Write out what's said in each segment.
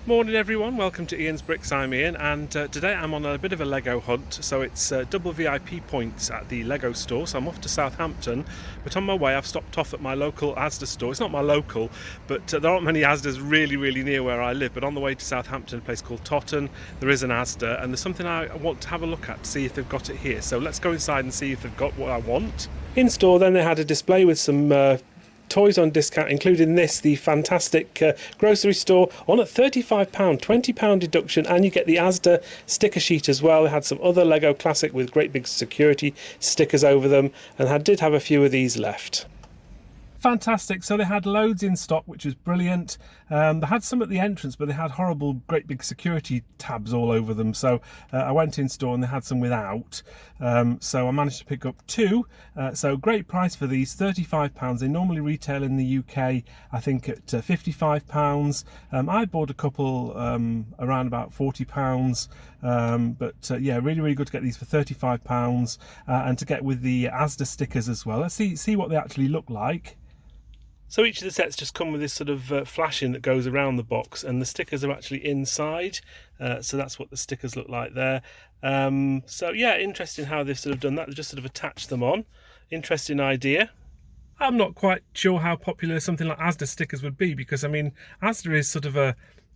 Morning everyone, welcome to Ian's Bricks. I'm Ian, and today I'm on a bit of a Lego hunt. So it's double VIP points at the Lego store, so I'm off to Southampton, but on my way I've stopped off at my local Asda store. It's not my local, but there aren't many Asdas really near where I live, but on the way to Southampton, a place called Totton, there is an Asda, and there's something I want to have a look at to see if they've got it here. So let's go inside and see if they've got what I want. In store then they had a display with some toys on discount, including this, the fantastic grocery store, on at £35, £20 deduction, and you get the Asda sticker sheet as well. They had some other Lego Classic with great big security stickers over them, and did have a few of these left. Fantastic. So they had loads in stock, which was brilliant. They had some at the entrance, but they had horrible great big security tabs all over them, so I went in store and they had some without, so I managed to pick up two. So great price for these, £35. They normally retail in the UK I think at £55. I bought a couple around about £40, but yeah, really good to get these for £35, and to get with the Asda stickers as well. Let's see what they actually look like. So each of the sets just come with this sort of flashing that goes around the box, and the stickers are actually inside, so that's what the stickers look like there. So yeah, interesting how they've sort of done that. They've just sort of attached them on. Interesting idea. I'm not quite sure how popular something like Asda stickers would be, because I mean Asda is sort of a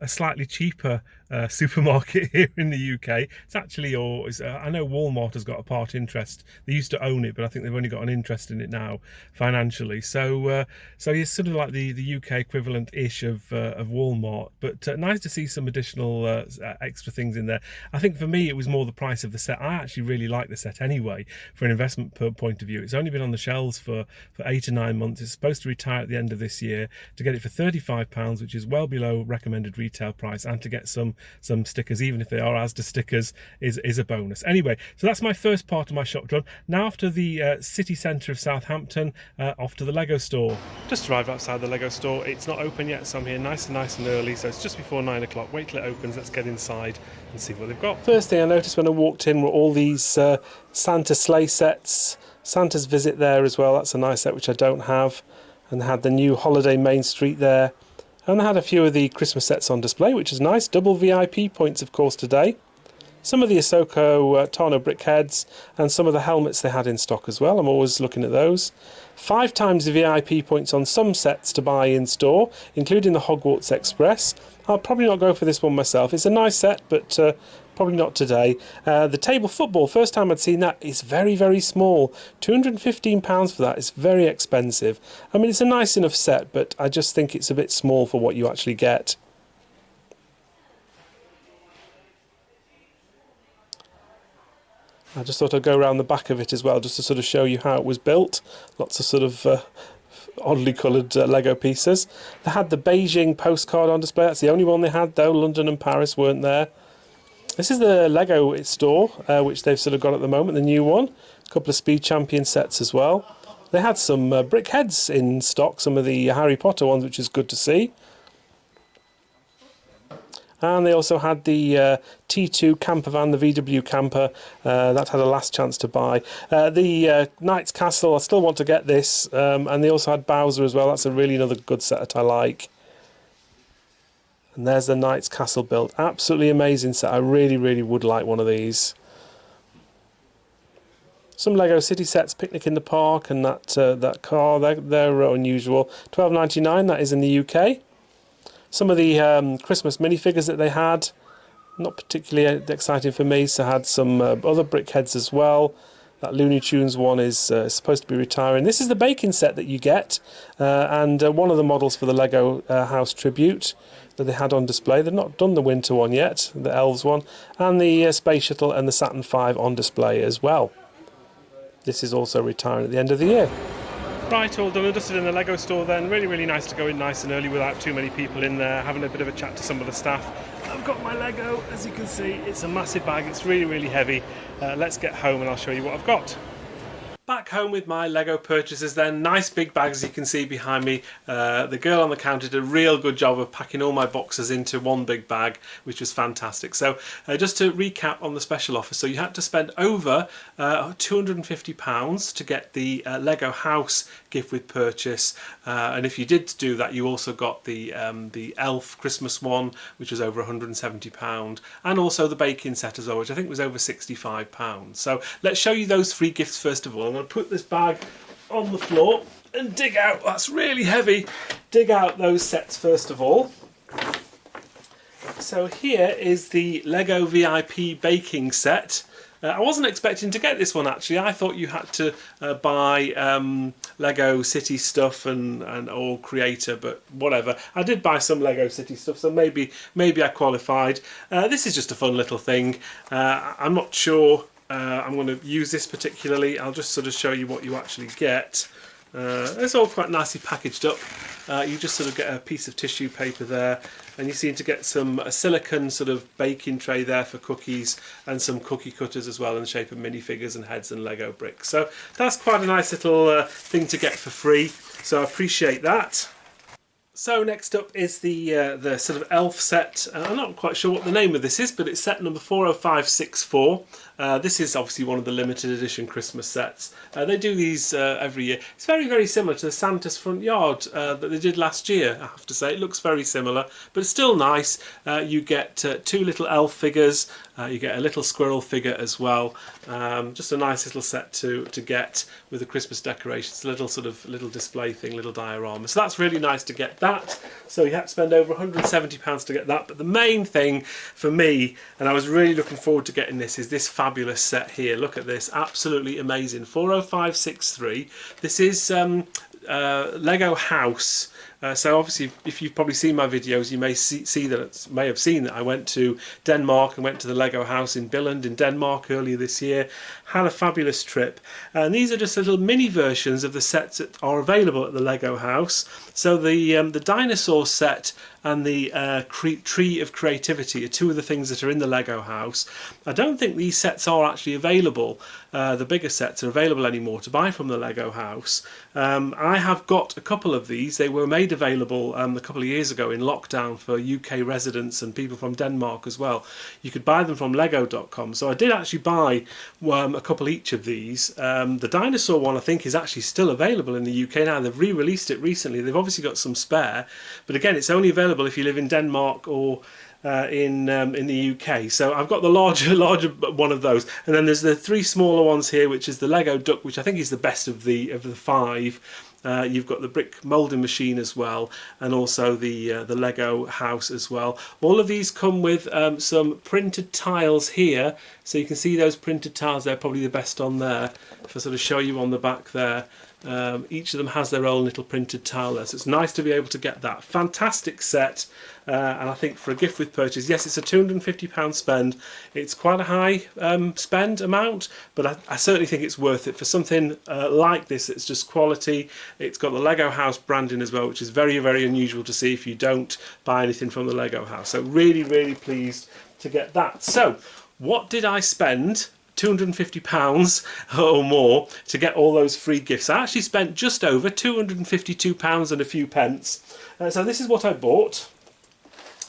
slightly cheaper supermarket here in the UK. It's actually, I know Walmart has got a part interest. They used to own it, but I think they've only got an interest in it now financially. So it's sort of like the UK equivalent-ish of Walmart. But nice to see some additional extra things in there. I think for me it was more the price of the set. I actually really like the set anyway, for an investment point of view. It's only been on the shelves for 8 or 9 months. It's supposed to retire at the end of this year. To get it for £35, which is well below recommended retail price, and to get some stickers, even if they are Asda stickers, is a bonus. Anyway, so that's my first part of my shop done. Now after the city centre of Southampton, off to the Lego store. Just arrived outside the Lego store. It's not open yet, so I'm here nice and early, so it's just before 9 o'clock. Wait till it opens. Let's get inside and see what they've got. First thing I noticed when I walked in were all these Santa sleigh sets. Santa's Visit there as well. That's a nice set which I don't have. And they had the new Holiday Main Street there. And they had a few of the Christmas sets on display, which is nice. Double VIP points, of course, today. Some of the Ahsoka Tano brick heads, and some of the helmets they had in stock as well. I'm always looking at those. 5 times the VIP points on some sets to buy in store, including the Hogwarts Express. I'll probably not go for this one myself. It's a nice set, but probably not today. The table football, first time I'd seen that, is very small. £215 for that. It's very expensive. I mean, it's a nice enough set, but I just think it's a bit small for what you actually get. I just thought I'd go around the back of it as well, just to sort of show you how it was built. Lots of sort of oddly coloured Lego pieces. They had the Beijing postcard on display. That's the only one they had, though. London and Paris weren't there. This is the Lego store, which they've sort of got at the moment, the new one. A couple of Speed Champion sets as well. They had some brick heads in stock, some of the Harry Potter ones, which is good to see. And they also had the T2 camper van, the VW camper, that had a last chance to buy. The Knight's Castle, I still want to get this, and they also had Bowser as well. That's another good set that I like. And there's the Knight's Castle built. Absolutely amazing set. I really would like one of these. Some Lego City sets, Picnic in the Park, and that car, they're unusual. £12.99, that is in the UK. Some of the Christmas minifigures that they had, not particularly exciting for me, so I had some other brick heads as well. That Looney Tunes one is supposed to be retiring. This is the baking set that you get, and one of the models for the Lego House Tribute that they had on display. They've not done the winter one yet, the Elves one, and the Space Shuttle and the Saturn V on display as well. This is also retiring at the end of the year. Right, all done and dusted in the Lego store then. Really nice to go in nice and early without too many people in there, having a bit of a chat to some of the staff. I've got my Lego, as you can see. It's a massive bag, it's really heavy. Let's get home and I'll show you what I've got. Back home with my Lego purchases then, nice big bags as you can see behind me. The girl on the counter did a real good job of packing all my boxes into one big bag, which was fantastic. So just to recap on the special offer, so you had to spend over £250 to get the Lego house gift with purchase, and if you did do that you also got the elf Christmas one, which was over £170, and also the baking set as well, which I think was over £65. So let's show you those three gifts first of all. I'm going to put this bag on the floor and dig out, that's really heavy, dig out those sets first of all. So here is the Lego VIP baking set. I wasn't expecting to get this one actually. I thought you had to buy Lego City stuff and or Creator, but whatever. I did buy some Lego City stuff, so maybe I qualified. This is just a fun little thing. I'm not sure I'm going to use this particularly. I'll just sort of show you what you actually get. It's all quite nicely packaged up. You just sort of get a piece of tissue paper there, and you seem to get a silicone sort of baking tray there for cookies, and some cookie cutters as well in the shape of minifigures and heads and Lego bricks. So that's quite a nice little thing to get for free, so I appreciate that. So next up is the sort of elf set. I'm not quite sure what the name of this is, but it's set number 40564. This is obviously one of the limited edition Christmas sets. They do these every year. It's very, very similar to the Santa's Front Yard that they did last year, I have to say. It looks very similar, but it's still nice. You get two little elf figures. You get a little squirrel figure as well. Just a nice little set to get with the Christmas decorations. A little sort of little display thing, little diorama. So that's really nice to get that. So you had to spend over £170 to get that. But the main thing for me, and I was really looking forward to getting this, is this fabulous set here. Look at this, absolutely amazing. 40563. This is Lego House. So obviously, if you've probably seen my videos, you may may have seen that I went to Denmark and went to the Lego house in Billund in Denmark earlier this year. Had a fabulous trip, and these are just little mini versions of the sets that are available at the Lego house. So the dinosaur set and the Tree of Creativity are two of the things that are in the Lego house. I don't think these sets are actually available. The bigger sets are available anymore to buy from the Lego house. I have got a couple of these. They were made available a couple of years ago in lockdown for UK residents and people from Denmark as well. You could buy them from lego.com. So I did actually buy a couple each of these. The dinosaur one I think is actually still available in the UK now. They've re-released it recently. They've obviously got some spare, but again it's only available if you live in Denmark or in the UK. So I've got the larger one of those, and then there's the three smaller ones here, which is the Lego Duck, which I think is the best of the five. You've got the brick moulding machine as well, and also the Lego house as well. All of these come with some printed tiles here, so you can see those printed tiles. They're probably the best on there. If I sort of show you on the back there, each of them has their own little printed tile there, so it's nice to be able to get that. Fantastic set, and I think for a gift with purchase, yes, it's a £250 spend. It's quite a high spend amount, but I certainly think it's worth it for something like this. It's just quality. It's got the Lego house branding as well, which is very, very unusual to see if you don't buy anything from the Lego house. So really, really pleased to get that. So what did I spend £250 or more to get all those free gifts? I actually spent just over £252 and a few pence. So this is what I bought.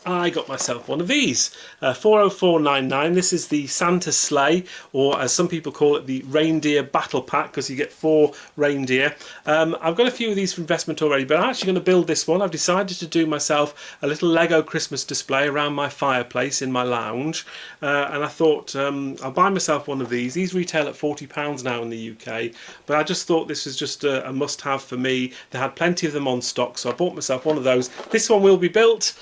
I got myself one of these, 40499. This is the Santa sleigh, or as some people call it, the reindeer battle pack, because you get 4 reindeer. I've got a few of these for investment already, but I'm actually going to build this one. I've decided to do myself a little Lego Christmas display around my fireplace in my lounge, and I thought I'll buy myself one of these. These retail at £40 now in the UK, but I just thought this was just a must-have for me. They had plenty of them on stock, so I bought myself one of those. This one will be built,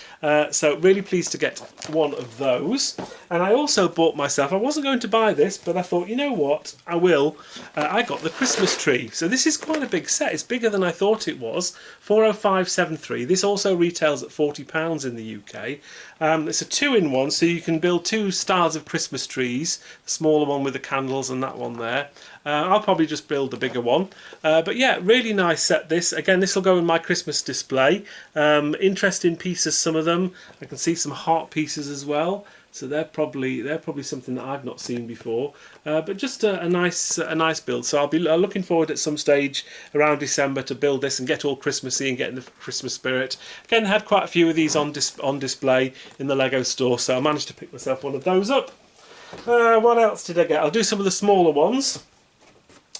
so really pleased to get one of those. And I also bought myself, I wasn't going to buy this, but I thought, you know what, I will. I got the Christmas tree. So this is quite a big set. It's bigger than I thought it was. 40573. This also retails at £40 in the UK. It's a 2-in-1, so you can build 2 styles of Christmas trees. The smaller one with the candles and that one there. I'll probably just build the bigger one. But yeah, really nice set this. Again, this will go in my Christmas display. Interesting pieces, some of them. I can see some heart pieces as well. so they're probably something that I've not seen before. But just a nice build. So I'll be looking forward at some stage around December to build this and get all Christmassy and get in the Christmas spirit. Again, had quite a few of these on display in the Lego store, so I managed to pick myself one of those up. What else did I get? I'll do some of the smaller ones.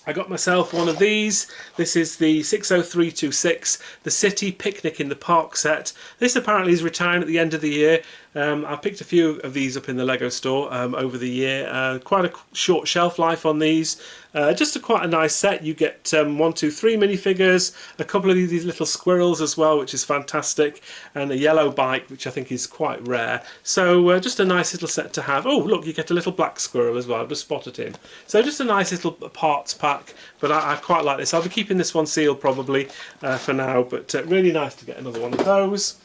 I got myself one of these. This is the 60326, the City Picnic in the Park set. This apparently is retiring at the end of the year. I picked a few of these up in the Lego store over the year. Quite a short shelf life on these. Just quite a nice set. You get 1, 2, 3 minifigures, a couple of these little squirrels as well, which is fantastic, and a yellow bike, which I think is quite rare. So just a nice little set to have. Oh, look, you get a little black squirrel as well. I've just spotted him. So just a nice little parts pack, but I quite like this. I'll be keeping this one sealed probably for now, but really nice to get another one of those.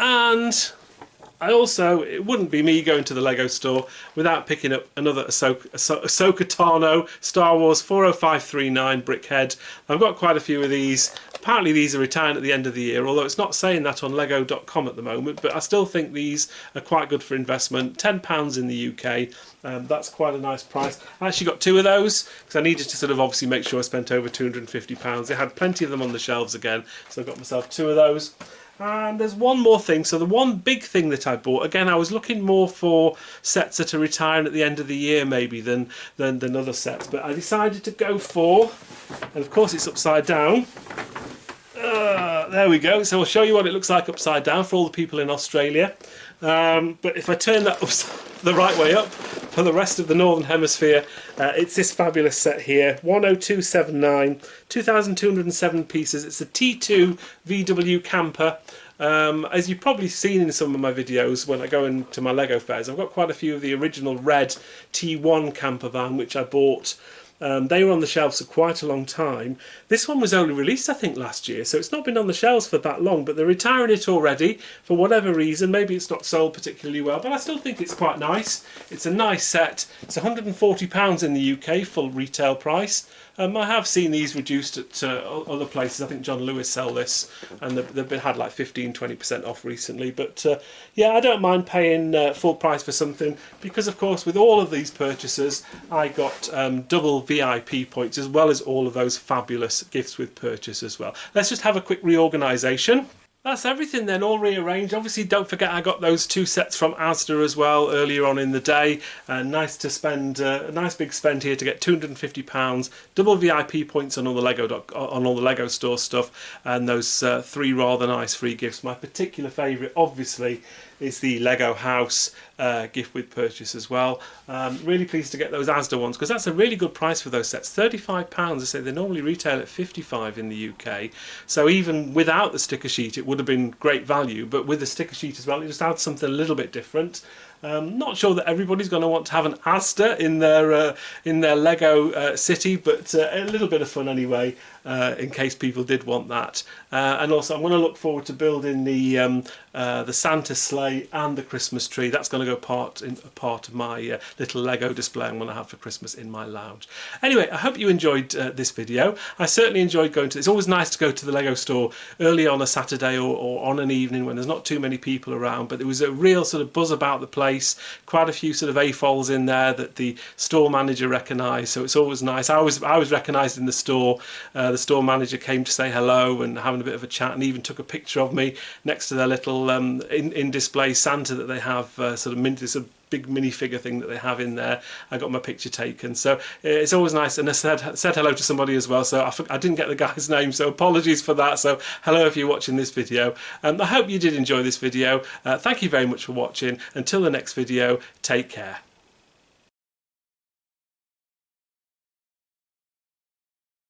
And it wouldn't be me going to the Lego store without picking up another Ahsoka Tano Star Wars 40539 brickhead. I've got quite a few of these. Apparently these are retiring at the end of the year, although it's not saying that on lego.com at the moment, but I still think these are quite good for investment. £10 in the UK. That's quite a nice price. I actually got 2 of those because I needed to sort of obviously make sure I spent over £250. They had plenty of them on the shelves again, so I got myself 2 of those. And there's one more thing. So the one big thing that I bought, again, I was looking more for sets that are retiring at the end of the year maybe than other sets, but I decided to go for, and of course it's upside down. There we go. So I'll show you what it looks like upside down for all the people in Australia. But if I turn that the right way up for the rest of the Northern Hemisphere, it's this fabulous set here, 10279, 2,207 pieces. It's a T2 VW camper. As you've probably seen in some of my videos when I go into my Lego fairs, I've got quite a few of the original red T1 camper van which I bought. They were on the shelves for quite a long time. This one was only released I think last year, so it's not been on the shelves for that long, but they're retiring it already for whatever reason. Maybe it's not sold particularly well, but I still think it's quite nice. It's a nice set. It's £140 in the UK full retail price. I have seen these reduced at other places. I think John Lewis sell this, and they've had like 15-20% off recently. But yeah, I don't mind paying full price for something, because of course with all of these purchases I got double VIP points, as well as all of those fabulous gifts with purchase as well. Let's just have a quick reorganisation. That's everything then, all rearranged. Obviously don't forget I got those 2 sets from Asda as well earlier on in the day. Nice to spend a nice big spend here to get £250, double VIP points on all the Lego store stuff, and those 3 rather nice free gifts. My particular favourite obviously is the Lego house gift with purchase as well. Really pleased to get those Asda ones, because that's a really good price for those sets. £35. I say they normally retail at £55 in the UK, so even without the sticker sheet it would have been great value, but with the sticker sheet as well it just adds something a little bit different. Not sure that everybody's going to want to have an Asda in their Lego city, but a little bit of fun anyway, in case people did want that. And also I'm going to look forward to building the Santa sleigh and the Christmas tree. That's going to go part of my little Lego display I'm going to have for Christmas in my lounge. Anyway, I hope you enjoyed this video. I certainly enjoyed going to. It's always nice to go to the Lego store early on a Saturday or on an evening when there's not too many people around. But there was a real sort of buzz about the place. Quite a few sort of AFOLs in there that the store manager recognised, so it's always nice. I was recognised in the store. The store manager came to say hello and having a bit of a chat, and even took a picture of me next to their little in display Santa that they have, sort of this big minifigure thing that they have in there. I got my picture taken, so it's always nice. And I said hello to somebody as well, so I didn't get the guy's name, so apologies for that. So hello if you're watching this video. I hope you did enjoy this video. Thank you very much for watching. Until the next video, take care.